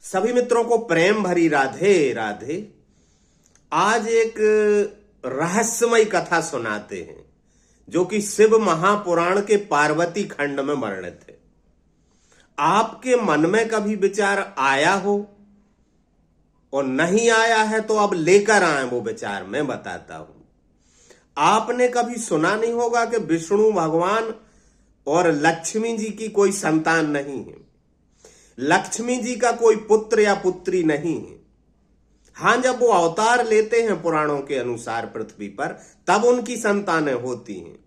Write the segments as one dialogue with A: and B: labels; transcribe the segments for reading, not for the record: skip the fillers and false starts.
A: सभी मित्रों को प्रेम भरी राधे राधे। आज एक रहस्यमय कथा सुनाते हैं जो कि शिव महापुराण के पार्वती खंड में वर्णित है। आपके मन में कभी विचार आया हो और नहीं आया है तो अब लेकर आए वो विचार, मैं बताता हूं। आपने कभी सुना नहीं होगा कि विष्णु भगवान और लक्ष्मी जी की कोई संतान नहीं है, लक्ष्मी जी का कोई पुत्र या पुत्री नहीं है। हां, जब वो अवतार लेते हैं पुराणों के अनुसार पृथ्वी पर, तब उनकी संतानें होती हैं,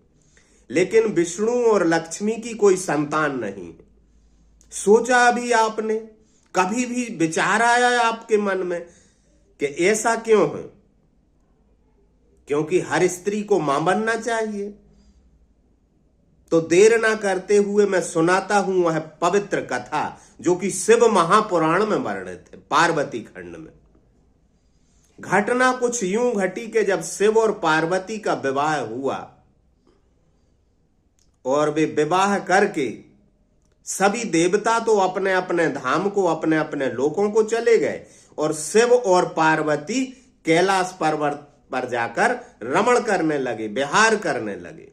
A: लेकिन विष्णु और लक्ष्मी की कोई संतान नहीं है। सोचा अभी आपने, कभी भी विचार आया आपके मन में कि ऐसा क्यों है? क्योंकि हर स्त्री को मां बनना चाहिए। तो देर ना करते हुए मैं सुनाता हूं वह पवित्र कथा जो कि शिव महापुराण में वर्णित है, पार्वती खंड में। घटना कुछ यूं घटी कि जब शिव और पार्वती का विवाह हुआ और वे विवाह करके सभी देवता तो अपने अपने धाम को, अपने अपने लोकों को चले गए और शिव और पार्वती कैलाश पर्वत पर जाकर रमण करने लगे, विहार करने लगे।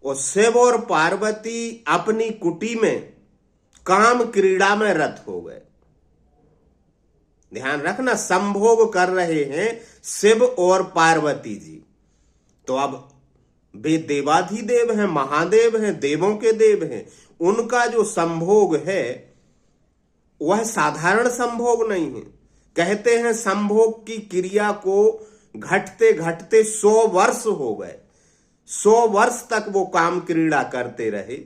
A: और शिव और पार्वती अपनी कुटी में काम क्रीड़ा में रत हो गए। ध्यान रखना, संभोग कर रहे हैं शिव और पार्वती जी। तो अब वे देवाधिदेव हैं, महादेव हैं, देवों के देव हैं। उनका जो संभोग है वह साधारण संभोग नहीं है। कहते हैं संभोग की क्रिया को घटते घटते 100 वर्ष हो गए। 100 वर्ष तक वो काम क्रीड़ा करते रहे,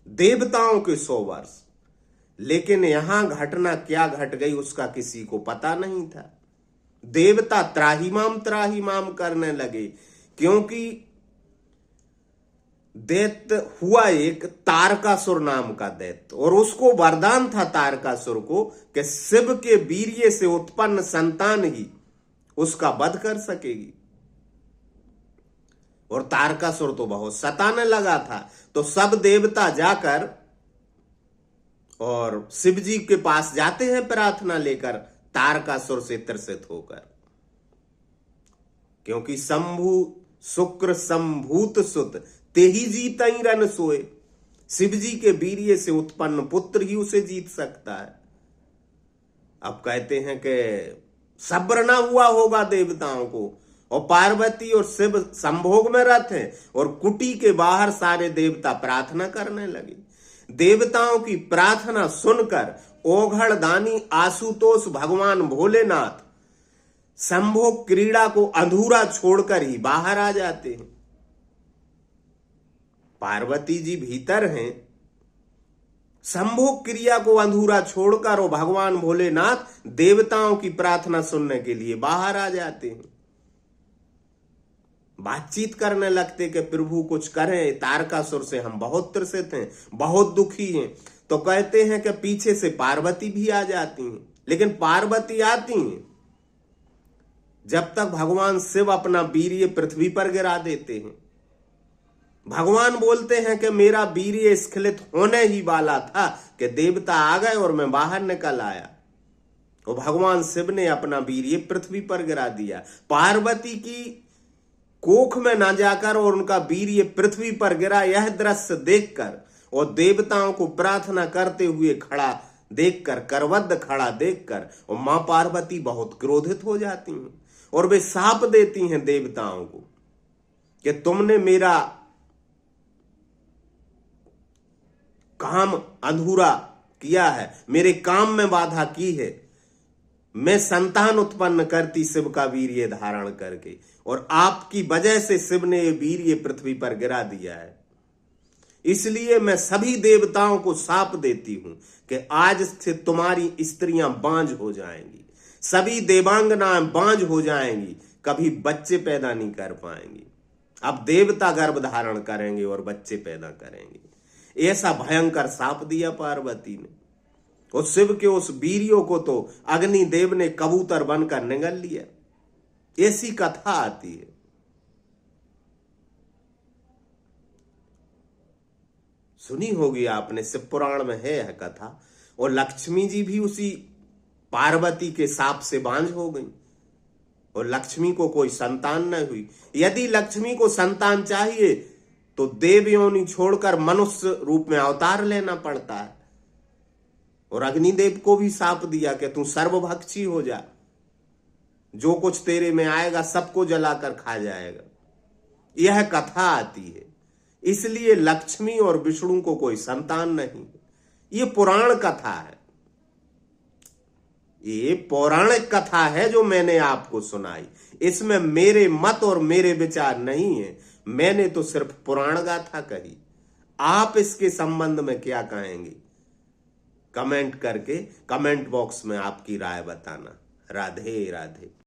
A: देवताओं के 100 वर्ष। लेकिन यहां घटना क्या घट गई उसका किसी को पता नहीं था। देवता त्राहिमाम करने लगे, क्योंकि दैत्य हुआ एक तारकासुर नाम का दैत्य, और उसको वरदान था तारकासुर को कि शिव के वीर्य से उत्पन्न संतान ही उसका वध कर सकेगी। और तारकासुर तो बहुत सताने लगा था। तो सब देवता जाकर और शिव जी के पास जाते हैं प्रार्थना लेकर, तारकासुर से त्रसित होकर, क्योंकि शंभु शुक्र संभूत सुत तेही जीतई रन सोए। शिव जी के वीर्य से उत्पन्न पुत्र ही उसे जीत सकता है। अब कहते हैं कि सब्र ना हुआ होगा देवताओं को, और पार्वती और शिव संभोग में रत हैं, और कुटी के बाहर सारे देवता प्रार्थना करने लगे। देवताओं की प्रार्थना सुनकर ओघड़ दानी आशुतोष भगवान भोलेनाथ संभोग क्रीड़ा को अधूरा छोड़कर ही बाहर आ जाते हैं। पार्वती जी भीतर हैं, संभोग क्रिया को अधूरा छोड़कर और भगवान भोलेनाथ देवताओं की प्रार्थना सुनने के लिए बाहर आ जाते हैं। बातचीत करने लगते कि प्रभु कुछ करें, तारकासुर से हम बहुत त्रसित हैं, बहुत दुखी हैं। तो कहते हैं कि पीछे से पार्वती भी आ जाती हैं। लेकिन पार्वती आती हैं जब तक भगवान शिव अपना वीर्य पृथ्वी पर गिरा देते हैं। भगवान बोलते हैं कि मेरा वीर्य स्खलित होने ही वाला था कि देवता आ गए और मैं बाहर निकल आया, और भगवान शिव ने अपना वीर्य पृथ्वी पर गिरा दिया। पार्वती की कोख में ना जाकर और उनका वीर्य पृथ्वी पर गिरा, यह दृश्य देखकर और देवताओं को प्रार्थना करते हुए खड़ा देखकर, करवद्ध खड़ा देखकर, और मां पार्वती बहुत क्रोधित हो जाती हैं और वे शाप देती हैं देवताओं को कि तुमने मेरा काम अधूरा किया है, मेरे काम में बाधा की है। मैं संतान उत्पन्न करती शिव का वीर्य धारण करके, और आपकी वजह से शिव ने वीर्य पृथ्वी पर गिरा दिया है। इसलिए मैं सभी देवताओं को शाप देती हूं कि आज से तुम्हारी स्त्रियां बांझ हो जाएंगी, सभी देवांगनाएं बांझ हो जाएंगी, कभी बच्चे पैदा नहीं कर पाएंगी। अब देवता गर्भ धारण करेंगे और बच्चे पैदा करेंगे। ऐसा भयंकर शाप दिया पार्वती ने। और शिव के उस वीर्यों को तो अग्नि देव ने कबूतर बनकर निगल लिया। ऐसी कथा आती है। सुनी होगी आपने, शिव पुराण में है यह कथा। और लक्ष्मी जी भी उसी पार्वती के शाप से बांझ हो गई और लक्ष्मी को कोई संतान न हुई। यदि लक्ष्मी को संतान चाहिए तो देव योनि छोड़कर मनुष्य रूप में अवतार लेना पड़ता है। और अग्निदेव को भी शाप दिया कि तू सर्वभक्षी हो जा, जो कुछ तेरे में आएगा सबको जलाकर खा जाएगा। यह कथा आती है। इसलिए लक्ष्मी और विष्णु को कोई संतान नहीं। ये पुराण कथा है, ये पौराणिक कथा है जो मैंने आपको सुनाई। इसमें मेरे मत और मेरे विचार नहीं है, मैंने तो सिर्फ पुराण गाथा कही। आप इसके संबंध में क्या कहेंगे? कमेंट करके कमेंट बॉक्स में आपकी राय बताना। राधे राधे।